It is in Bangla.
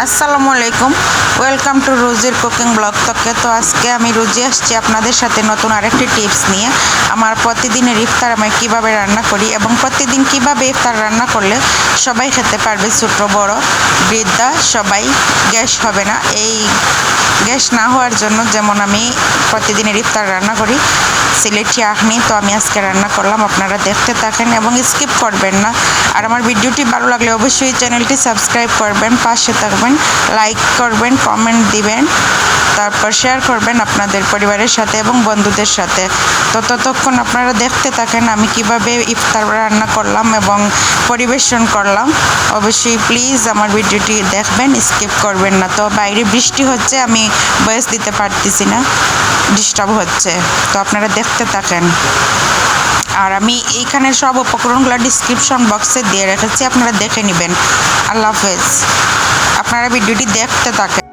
আসসালামু আলাইকুম, ওয়েলকাম টু রোজির কুকিং ব্লগ থেকে। তো আজকে আমি রোজি আসছি আপনাদের সাথে নতুন আরেকটি টিপস নিয়ে। আমার প্রতিদিনের ইফতার আমি কীভাবে রান্না করি এবং প্রতিদিন কীভাবে ইফতার রান্না করলে সবাই খেতে পারবে, ছোট বড় বৃদ্ধা সবাই, গ্যাস হবে না। এই গ্যাস না হওয়ার জন্য যেমন আমি প্রতিদিনের ইফতার রান্না করি সিলেটি আখনি, তো আমি আজকে রান্না করলাম। আপনারা দেখতে থাকেন এবং স্কিপ করবেন না। আর আমার ভিডিওটি ভালো লাগলে অবশ্যই চ্যানেলটি সাবস্ক্রাইব করবেন, পাশে থাকবেন, লাইক করবেন, কমেন্ট দিবেন, তারপর শেয়ার করবেন আপনাদের পরিবারের সাথে এবং বন্ধুদের সাথে। তো ততক্ষণ আপনারা দেখতে থাকেন আমি কিভাবে ইফতার রান্না করলাম এবং পরিবেশন করলাম। অবশ্যই প্লিজ আমার ভিডিওটি দেখবেন, স্কিপ করবেন না। তো বাইরে বৃষ্টি হচ্ছে, আমি ভয়েস দিতে পারতেছি না, ডিস্টার্ব হচ্ছে, তো আপনারা দেখতে থাকেন। আর আমি এইখানে সব উপকরণগুলো ডিসক্রিপশন বক্সে দিয়ে রেখেছি, আপনারা দেখে নেবেন। আল্লাহ হাফেজ, আপনারা ভিডিওটি দেখতে থাকেন।